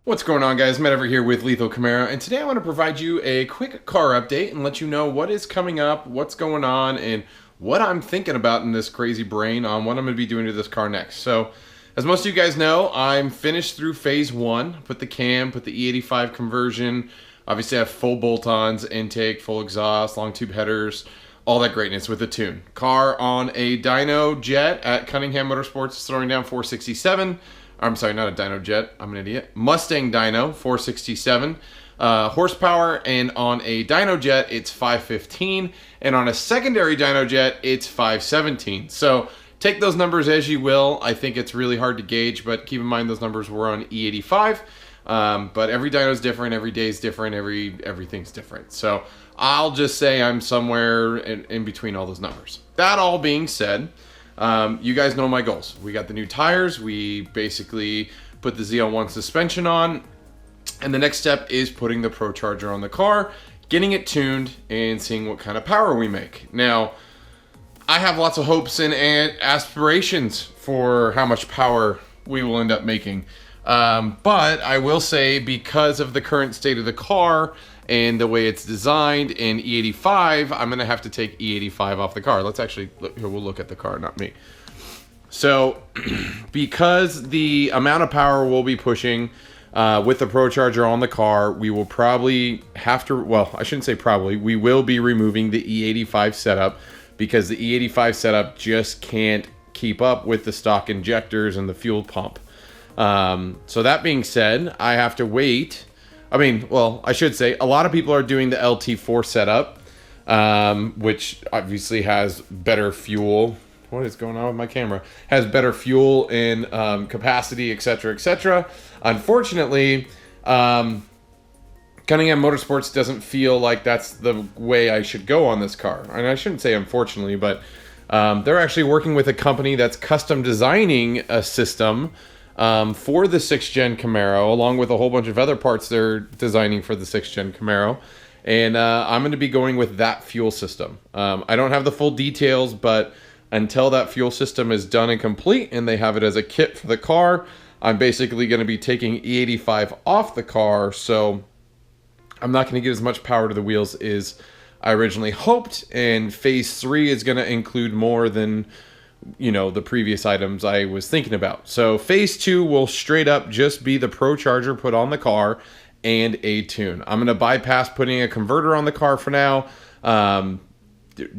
What's going on, guys? Matt over here with Lethal Camaro, and today I want to provide you a quick car update and let you know what is coming up, what's going on, and what I'm thinking about in this crazy brain on what I'm going to be doing to this car next. So, as most of you guys know, I'm finished through phase one. Put the cam, put the E85 conversion. Obviously, I have full bolt-ons, intake, full exhaust, long tube headers, all that greatness with the tune. Car on a dyno jet at Cunningham Motorsports is throwing down 467. I'm sorry, not a dyno jet. I'm an idiot. Mustang dyno, 467 horsepower, and on a dyno jet, it's 515, and on a secondary dyno jet, it's 517. So take those numbers as you will. I think it's really hard to gauge, but keep in mind those numbers were on E85. But every dyno is different, every day is different, everything's different. So I'll just say I'm somewhere in between all those numbers. That all being said, you guys know my goals. We got the new tires. We basically put the ZL1 suspension on. And the next step is putting the ProCharger on the car, getting it tuned, and seeing what kind of power we make. Now, I have lots of hopes and aspirations for how much power we will end up making. But I will say, because of the current state of the car and the way it's designed in E85, I'm going to have to take E85 off the car. Let's actually, we'll look at the car, not me. So, because the amount of power we'll be pushing with the ProCharger on the car, we will probably have to, well, I shouldn't say probably, we will be removing the E85 setup because the E85 setup just can't keep up with the stock injectors and the fuel pump. So that being said, I have to wait. I mean, well, I should say a lot of people are doing the LT4 setup, which obviously has better fuel. What is going on with my camera? Has better fuel and capacity, etc., etc. Unfortunately, Cunningham Motorsports doesn't feel like that's the way I should go on this car. And I shouldn't say unfortunately, but they're actually working with a company that's custom designing a system for the 6th Gen Camaro, along with a whole bunch of other parts they're designing for the 6th Gen Camaro. And I'm going to be going with that fuel system. I don't have the full details, but until that fuel system is done and complete and they have it as a kit for the car, I'm basically going to be taking E85 off the car. So I'm not going to get as much power to the wheels as I originally hoped. And phase 3 is going to include more than, you know, the previous items I was thinking about. So phase 2 will straight up just be the ProCharger put on the car and a tune. I'm going to bypass putting a converter on the car for now,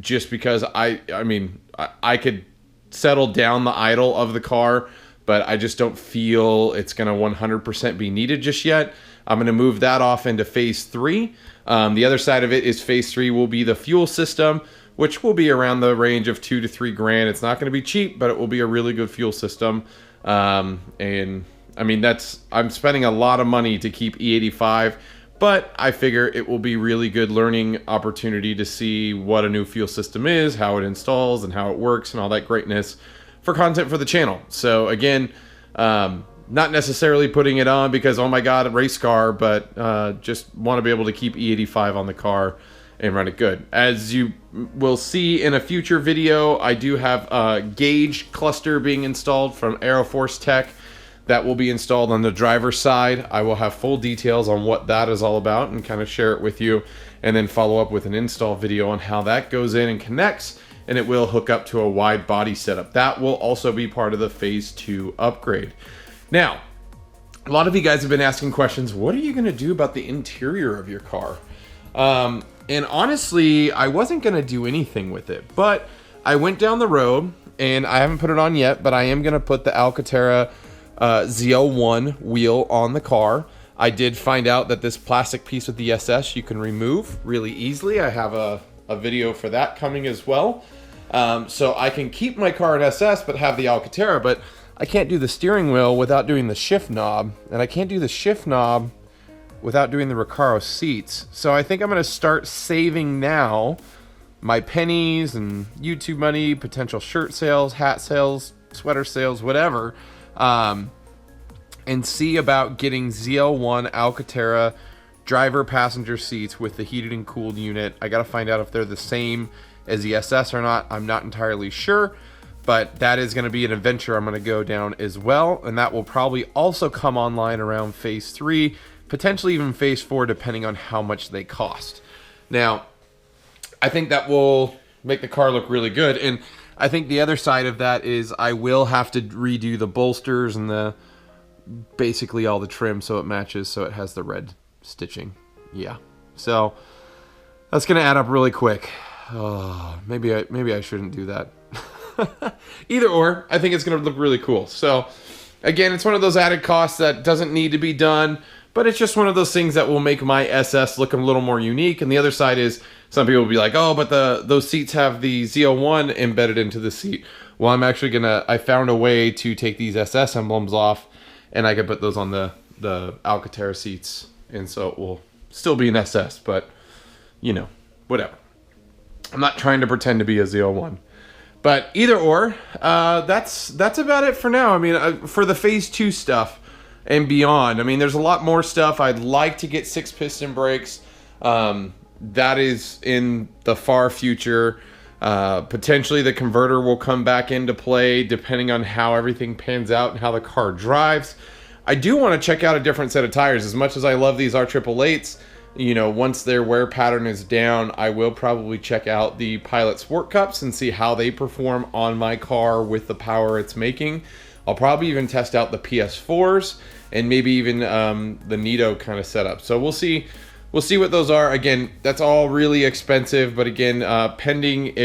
just because I mean, I could settle down the idle of the car, but I just don't feel it's going to 100% be needed just yet. I'm going to move that off into phase 3. The other side of it is phase 3 will be the fuel system, which will be around the range of $2 to $3 grand. It's not going to be cheap, but it will be a really good fuel system. And I mean, I'm spending a lot of money to keep E85, but I figure it will be really good learning opportunity to see what a new fuel system is, how it installs, and how it works, and all that greatness for content for the channel. So again, not necessarily putting it on because, oh my God, a race car, but just want to be able to keep E85 on the car and run it good. As you will see in a future video, I do have a gauge cluster being installed from AeroForce Tech that will be installed on the driver's side. I will have full details on what that is all about and kind of share it with you, and then follow up with an install video on how that goes in and connects, and it will hook up to a wide body setup. That will also be part of the phase 2 upgrade. Now, a lot of you guys have been asking questions, what are you gonna do about the interior of your car? And honestly, I wasn't going to do anything with it, but I went down the road, and I haven't put it on yet, but I am going to put the Alcantara ZL1 wheel on the car. I did find out that this plastic piece with the SS you can remove really easily. I have a video for that coming as well. So I can keep my car in SS, but have the Alcantara, but I can't do the steering wheel without doing the shift knob, and I can't do the shift knob without doing the Recaro seats. So I think I'm going to start saving now my pennies and YouTube money, potential shirt sales, hat sales, sweater sales, whatever, and see about getting ZL1 Alcantara driver passenger seats with the heated and cooled unit. I got to find out if they're the same as the SS or not. I'm not entirely sure, but that is going to be an adventure I'm going to go down as well, and that will probably also come online around phase 3, potentially even phase 4, depending on how much they cost. Now, I think that will make the car look really good, and I think the other side of that is I will have to redo the bolsters and the basically all the trim so it matches, so it has the red stitching. Yeah, so that's gonna add up really quick. Oh, maybe I shouldn't do that. Either or, I think it's gonna look really cool. So again, it's one of those added costs that doesn't need to be done, but it's just one of those things that will make my SS look a little more unique. And the other side is, some people will be like, oh, but those seats have the Z01 embedded into the seat. Well, I'm actually I found a way to take these SS emblems off, and I can put those on the Alcantara seats, and so it will still be an SS, but you know, whatever. I'm not trying to pretend to be a Z01. But either or, that's about it for now. I mean, for the phase 2 stuff and beyond, I mean, there's a lot more stuff. I'd like to get 6-piston brakes. That is in the far future. Potentially the converter will come back into play depending on how everything pans out and how the car drives. I do want to check out a different set of tires. As much as I love these R888s, you know, once their wear pattern is down, I will probably check out the Pilot Sport Cups and see how they perform on my car with the power it's making. I'll probably even test out the PS4s and maybe even the Nito kind of setup. So we'll see what those are. Again, that's all really expensive, but again, pending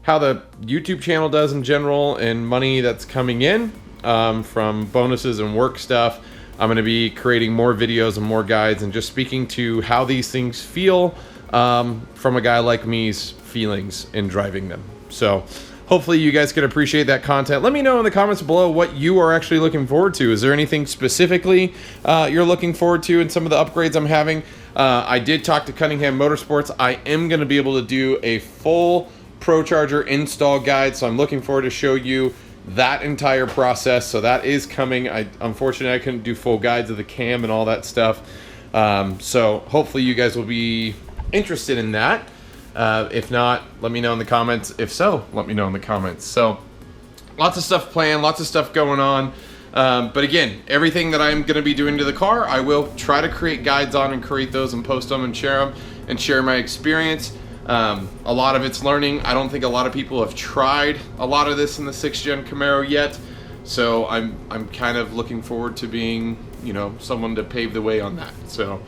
how the YouTube channel does in general and money that's coming in from bonuses and work stuff, I'm going to be creating more videos and more guides and just speaking to how these things feel from a guy like me's feelings in driving them. So hopefully you guys can appreciate that content. Let me know in the comments below what you are actually looking forward to. Is there anything specifically you're looking forward to in some of the upgrades I'm having? I did talk to Cunningham Motorsports. I am going to be able to do a full ProCharger install guide, so I'm looking forward to show you that entire process. So that is coming. Unfortunately, I couldn't do full guides of the cam and all that stuff. So hopefully you guys will be interested in that. If not, let me know in the comments. If so, let me know in the comments. So lots of stuff planned, lots of stuff going on. But again, everything that I'm going to be doing to the car, I will try to create guides on and create those and post them and share my experience. A lot of it's learning. I don't think a lot of people have tried a lot of this in the 6th gen Camaro yet. So I'm kind of looking forward to being, you know, someone to pave the way on that. So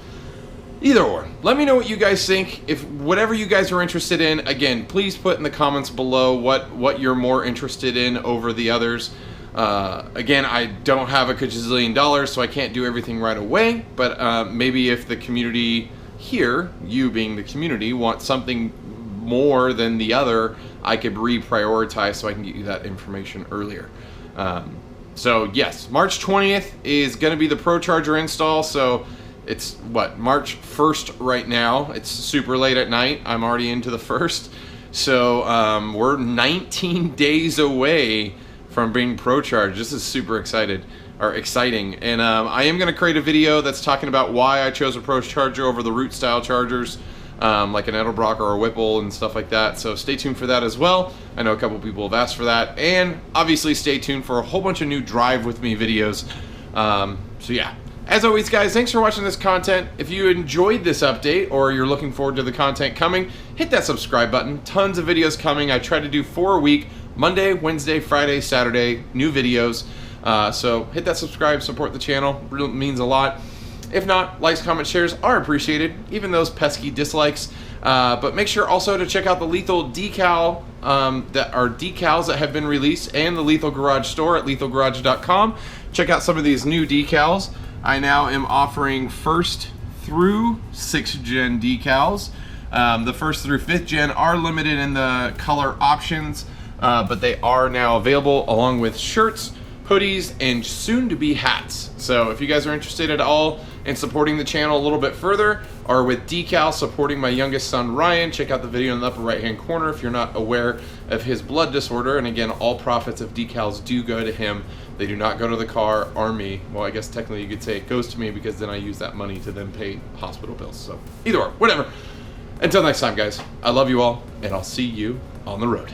either or, let me know what you guys think. If whatever you guys are interested in, again, please put in the comments below what you're more interested in over the others. Again, I don't have a gazillion dollars, so I can't do everything right away, but maybe if the community here, you being the community, want something more than the other, I could reprioritize so I can get you that information earlier. So yes, March 20th is going to be the ProCharger install, so it's what, March 1st right now. It's super late at night. I'm already into the 1st. So we're 19 days away from being ProCharged. This is super exciting. And I am going to create a video that's talking about why I chose a ProCharger over the root style chargers, like an Edelbrock or a Whipple and stuff like that. So stay tuned for that as well. I know a couple people have asked for that. And obviously stay tuned for a whole bunch of new Drive With Me videos. So yeah. As always, guys, thanks for watching this content. If you enjoyed this update or you're looking forward to the content coming, hit that subscribe button. Tons of videos coming. I try to do 4 a week, Monday, Wednesday, Friday, Saturday, new videos. So hit that subscribe, support the channel. Really means a lot. If not, likes, comments, shares are appreciated, even those pesky dislikes. But make sure also to check out the Lethal decal, that are decals that have been released, and the Lethal Garage store at lethalgarage.com. Check out some of these new decals. I now am offering 1st through 6th gen decals. The 1st through 5th gen are limited in the color options, but they are now available along with shirts, hoodies, and soon to be hats. So if you guys are interested at all in supporting the channel a little bit further, or with decals supporting my youngest son Ryan, check out the video in the upper right hand corner if you're not aware of his blood disorder. And again, all profits of decals do go to him. They do not go to the car or me. Well, I guess technically you could say it goes to me, because then I use that money to then pay hospital bills. So either or, whatever. Until next time, guys, I love you all, and I'll see you on the road.